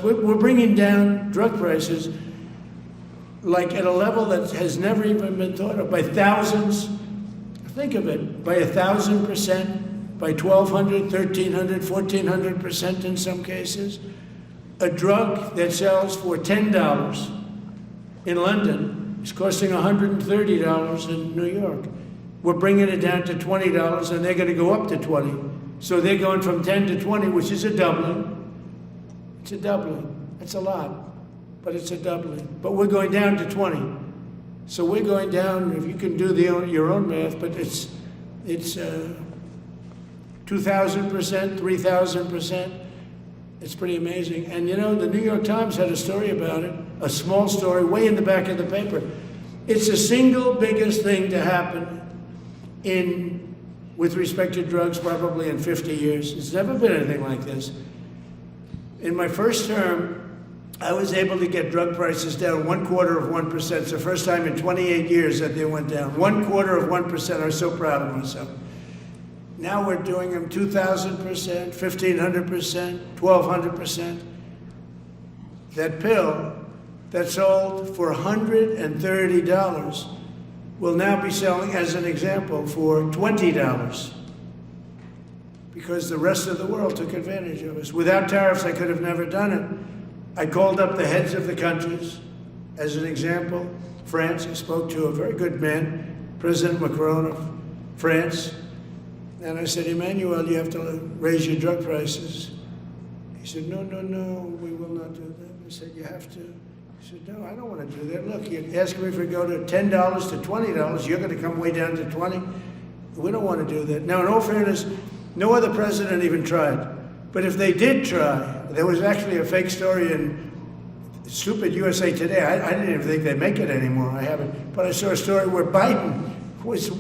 We're bringing down drug prices like at a level that has never even been thought of, by thousands. Think of it, by 1,000%, by 1,200, 1,300, 1,400% in some cases. A drug that sells for $10 in London is costing $130 in New York. We're bringing it down to $20, and they're going to go up to 20. So they're going from 10 to 20, which is a doubling. It's a doubling. It's a lot, but it's a doubling. But we're going down to 20. So we're going down, if you can do your own math, but it's 2,000%, 3,000%. It's pretty amazing. And you know, the New York Times had a story about it, a small story, way in the back of the paper. It's the single biggest thing to happen with respect to drugs probably in 50 years. It's never been anything like this. In my first term, I was able to get drug prices down 1/4%. It's the first time in 28 years that they went down. 1/4%. I'm so proud of myself. Now we're doing them 2,000%, 1,500%, 1,200%. That pill that sold for $130 will now be selling, as an example, for $20. Because the rest of the world took advantage of us. Without tariffs, I could have never done it. I called up the heads of the countries. As an example, France, I spoke to a very good man, President Macron of France. And I said, Emmanuel, you have to raise your drug prices. He said, no, we will not do that. I said, you have to. He said, no, I don't want to do that. Look, you ask me if we go to $10 to $20, you're going to come way down to 20. We don't want to do that. Now, in all fairness, no other president even tried. But if they did try, there was actually a fake story in stupid USA Today. I didn't even think they make it anymore. I haven't. But I saw a story where Biden was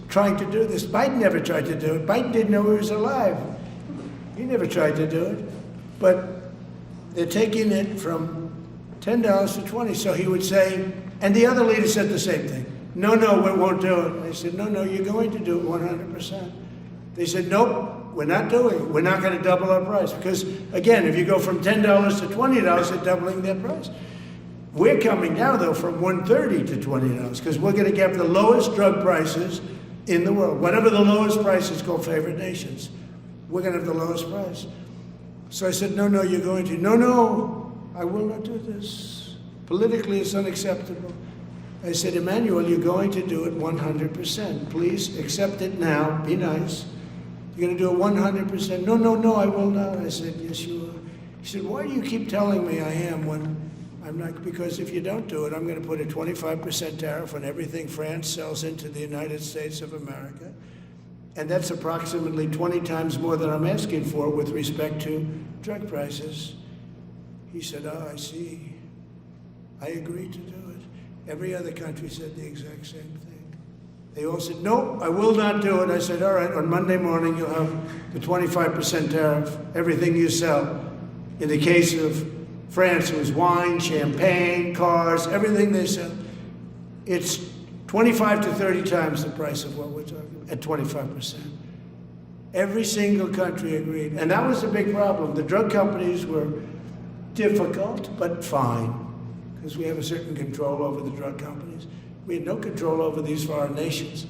trying to do this. Biden never tried to do it. Biden didn't know he was alive. He never tried to do it. But they're taking it from $10 to 20. So he would say, and the other leader said the same thing. No, we won't do it. I said, no, you're going to do it 100%. They said, nope, we're not doing it. We're not going to double our price. Because, again, if you go from $10 to $20, they're doubling their price. We're coming now, though, from $130 to $20, because we're going to get the lowest drug prices in the world. Whatever the lowest price is called favored nations, we're going to have the lowest price. So I said, no, you're going to. No, I will not do this. Politically, it's unacceptable. I said, Emmanuel, you're going to do it 100%. Please accept it now. Be nice. You're going to do it 100%. No, I will not. I said, yes, you are. He said, why do you keep telling me I am when I'm not? Because if you don't do it, I'm going to put a 25% tariff on everything France sells into the United States of America. And that's approximately 20 times more than I'm asking for with respect to drug prices. He said, I see. I agreed to do it. Every other country said the exact same thing. They all said, no, I will not do it. I said, all right, on Monday morning, you'll have the 25% tariff, everything you sell. In the case of France, it was wine, champagne, cars, everything they sell. It's 25 to 30 times the price of what we're talking about, at 25%. Every single country agreed. And that was a big problem. The drug companies were difficult, but fine, because we have a certain control over the drug companies. We had no control over these foreign nations.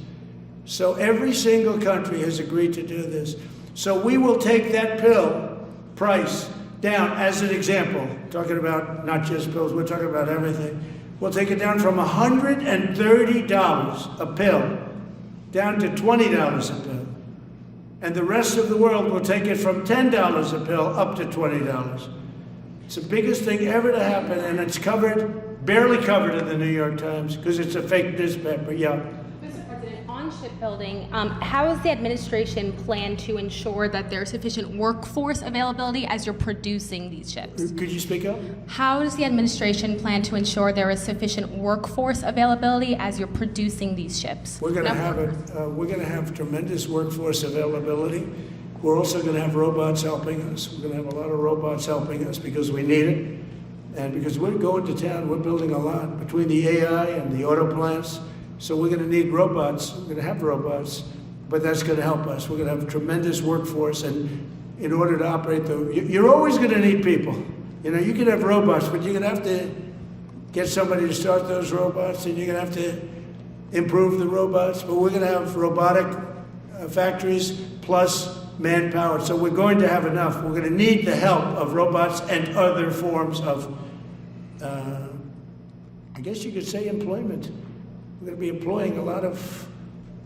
So every single country has agreed to do this. So we will take that pill price down, as an example, talking about not just pills, we're talking about everything. We'll take it down from $130 a pill down to $20 a pill. And the rest of the world will take it from $10 a pill up to $20. It's the biggest thing ever to happen, and it's barely covered in the New York Times, because it's a fake newspaper. Yeah. Mr. President, on shipbuilding, how is the administration plan to ensure that there's sufficient workforce availability as you're producing these ships? Could you speak up? How does the administration plan to ensure there is sufficient workforce availability as you're producing these ships? We're going to have it. We're going to have tremendous workforce availability. We're also going to have robots helping us. We're going to have a lot of robots helping us because we need it. And because we're going to town, we're building a lot between the AI and the auto plants. So we're going to need robots. We're going to have robots, but that's going to help us. We're going to have a tremendous workforce. And in order to operate you're always going to need people. You know, you can have robots, but you're going to have to get somebody to start those robots, and you're going to have to improve the robots. But we're going to have robotic factories plus manpower. So we're going to have enough. We're going to need the help of robots and other forms of, I guess you could say, employment. We're going to be employing a lot of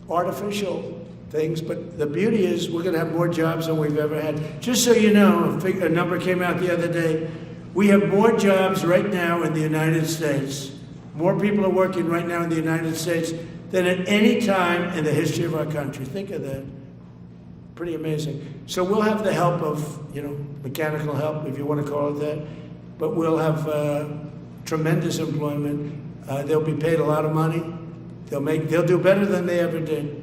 artificial things, but the beauty is we're going to have more jobs than we've ever had. Just so you know, a number came out the other day. We have more jobs right now in the United States. More people are working right now in the United States than at any time in the history of our country. Think of that. Pretty amazing. So we'll have the help of, you know, mechanical help, if you want to call it that, but we'll have tremendous employment. They'll be paid a lot of money. They'll do better than they ever did.